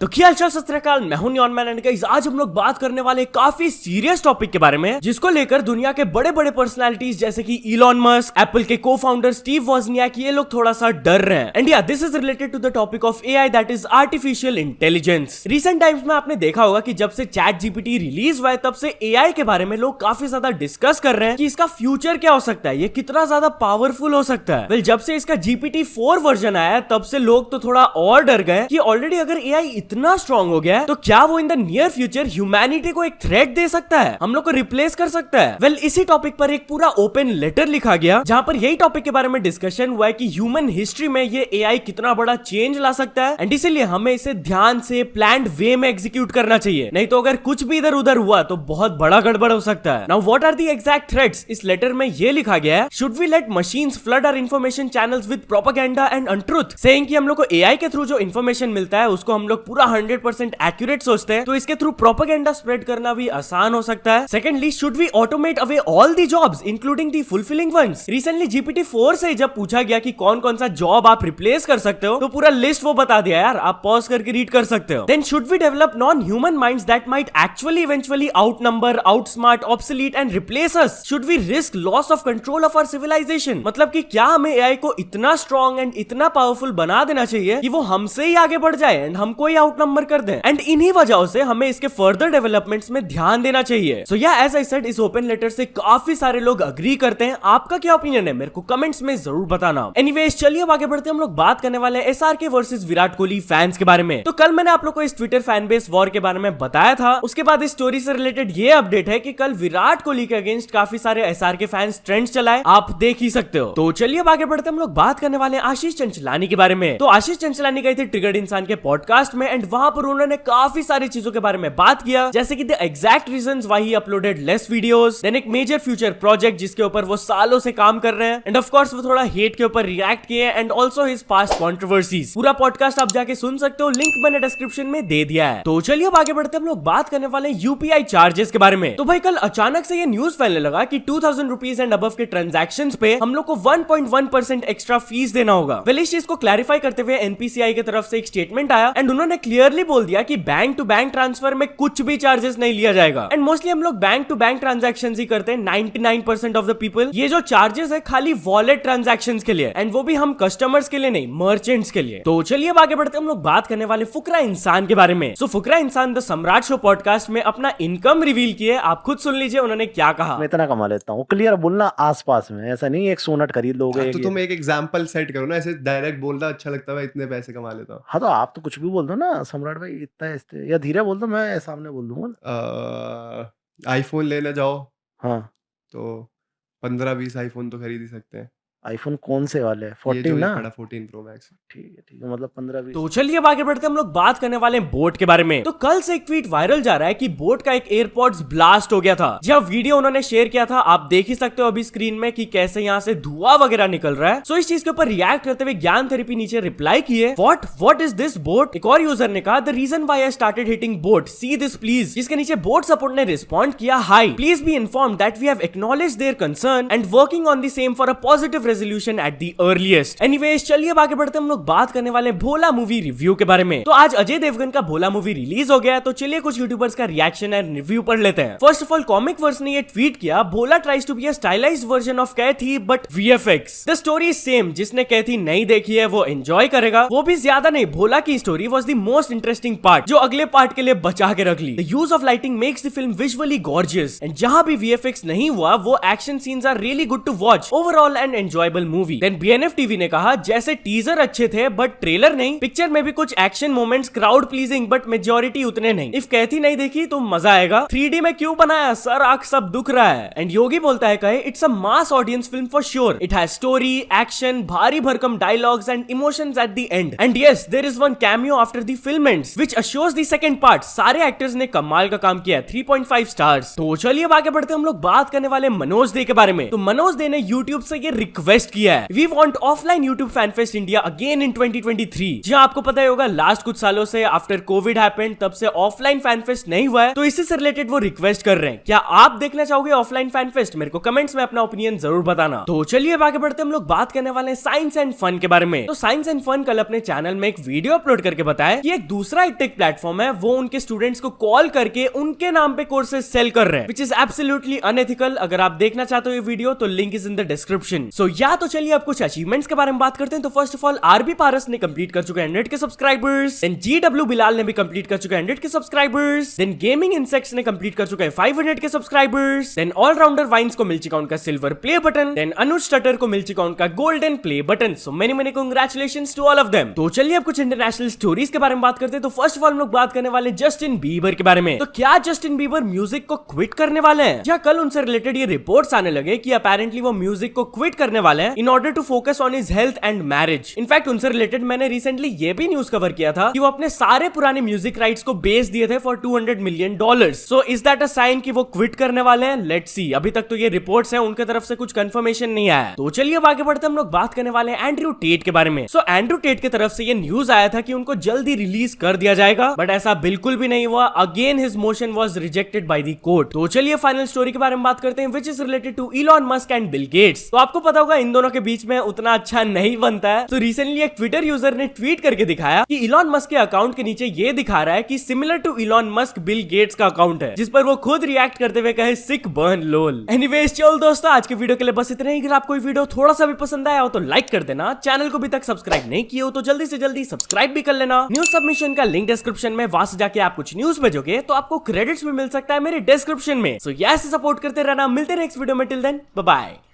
तो क्या हालचाल सत श्री अकाल, मैं हूं न्योन मैन एंड गाइस आज हम लोग बात करने वाले काफी सीरियस टॉपिक के बारे में जिसको लेकर दुनिया के बड़े बड़े पर्सनालिटीज जैसे कि इलॉन मस्क, एप्पल के को-फाउंडर स्टीव वॉजनियाक ये लोग थोड़ा सा डर रहे हैं। एंड या this is related to the topic of AI that is artificial intelligence. Recent times में आपने देखा होगा कि जब से चैट जीपीटी रिलीज हुआ है तब से एआई के बारे में लोग काफी ज्यादा डिस्कस कर रहे हैं कि इसका फ्यूचर क्या हो सकता है, ये कितना ज्यादा पावरफुल हो सकता है। वेल जब से इसका GPT 4 वर्जन आया है तब से लोग तो थोड़ा और डर गए कि ऑलरेडी अगर एआई इतना स्ट्रांग हो गया है तो क्या वो in the near future humanity को एक थ्रेट दे सकता है, हम लोग को रिप्लेस कर सकता है। वेल इसी टॉपिक पर एक पूरा ओपन लेटर लिखा गया जहां पर यही टॉपिक के बारे में डिस्कशन हुआ है कि ह्यूमन हिस्ट्री में ये एआई कितना बड़ा चेंज ला सकता है एंड इसीलिए हमें इसे ध्यान से प्लान्ड वे में एग्जीक्यूट करना चाहिए, नहीं तो अगर कुछ भी इधर उधर हुआ तो बहुत बड़ा गड़बड़ हो सकता है। Now what are the exact threats? इस लेटर में ये लिखा गया है, should we let machines flood our information channels with propaganda and untruth, saying कि हम लोग को एआई के थ्रू जो इंफॉर्मेशन मिलता है उसको हम लोग पूरा 100% एक्यूरेट सोचते हैं तो इसके थ्रू प्रोपेगेंडा स्प्रेड करना भी आसान हो सकता है। Secondly, should we automate away all the jobs including the fulfilling ones? Recently GPT 4 से जब पूछा गया कि कौन कौन सा जॉब आप रिप्लेस कर सकते हो तो पूरा लिस्ट वो बता दिया यार, आप पॉज करके रीड कर सकते हो। Then should we develop non human minds that might actually eventually outnumber, outsmart, obsolete and replace us? Should we risk loss of control of our civilization? मतलब कि क्या हमें एआई को इतना स्ट्रॉन्ग एंड इतना पावरफुल बना देना चाहिए कि वो हमसे ही आगे बढ़ जाए एंड हमको ही आउटनंबर कर दे? एंड इन्हीं वजहों से हमें इसके फर्दर डेवलपमेंट्स में ध्यान देना चाहिए। सो या एज आई सेड, इस ओपन लेटर से काफी सारे लोग अग्री करते हैं। आपका क्या ओपिनियन है मेरे को कमेंट्स में जरूर बताना। एनीवेज चलिए अब आगे बढ़ते हैं, हम लोग बात करने वाले हैं SRK versus Virat Kohli fans के बारे में। तो कल मैंने आप लोग को इस ट्विटर फैन बेस वॉर के बारे में बताया था, उसके बाद इस स्टोरी से रिलेटेड ये अपडेट है कि कल विराट कोहली के अगेंस्ट काफी सारे SRK फैंस ट्रेंड्स चलाए, आप देख ही सकते हो। तो चलिए अब आगे बढ़ते हैं, हम लोग बात करने वाले हैं आशीष चंचलानी के बारे में। तो आशीष चंचलानी गए थे ट्रिगर्ड इंसान के पॉडकास्ट में एंड वहां पर उन्होंने काफी सारी चीजों के बारे में बात किया, जैसे कि the exact reasons why he uploaded less videos, then एक मेजर फ्यूचर प्रोजेक्ट जिसके ऊपर वो सालों से काम कर रहे हैं एंड ऑफ कोर्स वो थोड़ा हेट के ऊपर रिएक्ट किए and also his past controversies. पूरा पॉडकास्ट आप जाके सुन सकते हो, लिंक मैंने डिस्क्रिप्शन में दे दिया है। तो चलिए अब आगे बढ़ते हैं, हम लोग बात करने वाले हैं UPI चार्जेस के बारे में। तो भाई कल अचानक से ये न्यूज फैलने लगा कि 2000 रुपीज एंड अबव के ट्रांजैक्शंस पे हम लोग को 1.1% एक्स्ट्रा फीस देना होगा। वेल इस चीज को क्लैरिफाई करते हुए NPCI की तरफ से एक स्टेटमेंट आया एंड उन्होंने क्लियरली बोल दिया कि बैंक टू बैंक ट्रांसफर में कुछ भी चार्जेस नहीं लिया जाएगा एंड मोस्टली हम लोग बैंक टू बैंक ट्रांजैक्शंस ही करते हैं 99% ऑफ द पीपल। ये जो चार्जेस है खाली वॉलेट ट्रांजैक्शंस के लिए एंड वो भी हम कस्टमर्स के लिए नहीं, मर्चेंट्स के लिए। तो चलिए अब आगे बढ़ते हैं, हम लोग बात करने वाले फुकरा इंसान के बारे में। सो फुकरा इंसान द सम्राट शो पॉडकास्ट में अपना इनकम रिवील किए, आप खुद सुन लीजिए उन्होंने क्या कहा। मैं इतना कमा लेता हूँ, क्लियर बोलना आसपास में, ऐसा नहीं एक सोनट खरीद लोगे। तो तुम एक एग्जांपल सेट करो ना, ऐसे डायरेक्ट बोलना अच्छा लगता है, इतने पैसे कमा लेता हूँ। हाँ तो आप तो कुछ भी बोल दो ना सम्राट भाई, इतना या धीरे बोल दो, मैं सामने बोल दूंगा। आईफोन लेने जाओ हाँ तो 15-20 आईफोन तो खरीद ही सकते हैं। आईफोन कौन से वाले? ये 14 जो ना? 14 प्रो मैक्स। ठीक है, मतलब 15-20। तो चलिए अब आगे बढ़ते हैं, हम लोग बात करने वाले हैं बोट के बारे में। तो कल से एक ट्वीट वायरल जा रहा है कि बोट का एक एयरपॉड्स ब्लास्ट हो गया था। जब वीडियो उन्होंने शेयर किया था आप देख ही सकते हो अभी स्क्रीन में कि कैसे यहाँ से धुआं वगैरह निकल रहा है। सो इस चीज के ऊपर रिएक्ट करते हुए ज्ञान थेरेपी नीचे रिप्लाई किए, व्हाट इज दिस बोट? एक और यूजर ने कहा, the reason why I started hitting bot, see this please. जिसके नीचे बोट सपोर्ट ने रिस्पॉन्ड किया, hi please be informed that we have acknowledged their concern and working on the same for a positive resolution at the earliest. Anyways चलिए अब आगे बढ़ते हैं, हम लोग बात करने वाले भोला मूवी रिव्यू के बारे में। तो आज अजय देवगन का भोला मूवी रिलीज हो गया है, तो चलिए कुछ यूट्यूबर्स का रिएक्शन एंड रिव्यू पढ़ लेते हैं। First of all comic verse ने ये ट्वीट किया, Bhola tries to be a stylized version of Kaithi but VFX। The story is same, जिसने कैथी नहीं देखी है वो एंजॉय करेगा, वो भी ज्यादा नहीं। भोला की story was the most interesting part जो अगले पार्ट के लिए बचा के रख ली। The use of lighting makes the film visually gorgeous and जहां भी VFX नहीं हुआ वो action scenes are really good to watch, overall and enjoyable movie. Then BNF TV ने कहा, जैसे टीजर अच्छे थे बट ट्रेलर नहीं, पिक्चर में भी कुछ action moments crowd pleasing but majority उतने नहीं। इफ कैथी नहीं देखी तो मजा आएगा। 3D में क्यों बनाया, सर आंख सब दुख रहा है। एंड योगी बोलता है, कहे it's a mass audience film for sure, it has story, action, भारी भरकम dialogues and emotions at the end and yes there is one cameo after the film ends which assures the second part. सारे actors ने कमाल का काम किया, 3.5 stars. तो चलिए अब आगे बढ़ते हैं, हम लोग बात करने वाले मनोज दे के बारे में। तो मनोज दे ने YouTube से ये रिक्वेस्ट किया है, we want offline YouTube fan fest India again in 2023। जी आपको पता ही होगा लास्ट कुछ सालों से आफ्टर कोविड हैपेंड तब से ऑफलाइन फैन फेस्ट नहीं हुआ है, तो इसी से रिलेटेड वो रिक्वेस्ट कर रहे हैं। क्या आप देखना चाहोगे ऑफलाइन फैन फेस्ट? मेरे को कमेंट्स में अपना ओपिनियन जरूर बताना। तो चलिए अब आगे बढ़ते हम लोग बात करने वाले हैं साइंस एंड फन के बारे में। तो साइंस एंड फन कल अपने चैनल में एक वीडियो अपलोड करके बताया कि एक दूसरा टेक प्लेटफॉर्म है, वो उनके स्टूडेंट्स को कॉल करके उनके नाम पे कोर्सेज सेल कर रहे हैं, विच इज एब्सोल्युटली अनएथिकल। अगर आप देखना चाहते हो ये वीडियो तो link is in the description. So या तो चलिए अब कुछ अचीवमेंट्स के बारे में बात करते हैं। तो फर्स्ट ऑफ ऑल आरबी पारस ने कंप्लीट कर चुके हैं 100 के सब्सक्राइबर्स। देन GW बिलाल ने भी कंप्लीट कर चुके हैं 100 के सब्सक्राइबर्स। देन गेमिंग इंसेक्ट्स ने कंप्लीट कर चुके हैं 500 के सब्सक्राइबर्स। देन ऑलराउंडर वाइन्स को मिल चुका उनका silver play button. Then Anuj टटर को मिल चुका उनका golden play button. So many many congratulations to all of them. तो चलिए अब कुछ इंटरनेशनल स्टोरीज के बारे में बात करते हैं। तो फर्स्ट ऑफ ऑल हम लोग बात करने वाले जस्टिन बीबर के बारे में। तो क्या जस्टिन बीबर म्यूजिक को क्विट करने वाले हैं? या कल उनसे रिलेटेड ये रिपोर्ट्स आने लगे कि अपेरेंटली वो म्यूजिक को क्विट करने वाले हैं in order to focus on his health and marriage. In fact उनसे रिलेटेड मैंने रिसेंटली ये भी न्यूज कवर किया था कि वो अपने सारे पुराने म्यूजिक राइट्स को बेच दिए थे for $200 million. So is that a sign कि वो क्विट करने वाले हैं? Let's see. अभी तक तो ये रिपोर्ट्स हैं, उनके तरफ से कुछ कंफर्मेशन नहीं आया। तो चलिए अब आगे बढ़ते हम लोग बात करने वाले हैं एंड्रयू टेट के बारे में। सो एंड्रयू टेट की तरफ से ये न्यूज आया था कि उनको जल्दी रिलीज कर दिया जाएगा, बट ऐसा बिल्कुल भी नहीं हुआ। Again his motion was rejected by the court. तो चलिए फाइनल स्टोरी के बारे में बात करते हैं, which is related to Elon Musk and Bill Gates. तो आपको पता होगा इन दोनों के बीच में उतना अच्छा नहीं बनता है। तो रिसेंटली एक ट्विटर यूजर ने ट्वीट करके दिखाया कि इलॉन मस्क के अकाउंट के नीचे ये दिखा रहा है कि similar to Elon Musk Bill Gates का अकाउंट है, जिस पर वो खुद रिएक्ट करते हुए कहे सिक बर्न लोल। एनीवेज चल दोस्तों, आज के वीडियो के लिए बस इतना ही। अगर आपको ये वीडियो थोड़ा सा भी पसंद आया हो तो लाइक कर देना। चैनल को अभी तक सब्सक्राइब नहीं किया हो तो जल्दी से जल्दी सब्सक्राइब भी कर लेना। न्यूज सबमिशन का लिंक डिस्क्रिप्शन में, वहां से जाके आप कुछ न्यूज भेजोगे तो आपको क्रेडिट्स भी मिल सकता है मेरे डिस्क्रिप्शन में। सो ऐसे सपोर्ट करते रहना। मिलते हैं नेक्स्ट वीडियो में। Till then bye bye.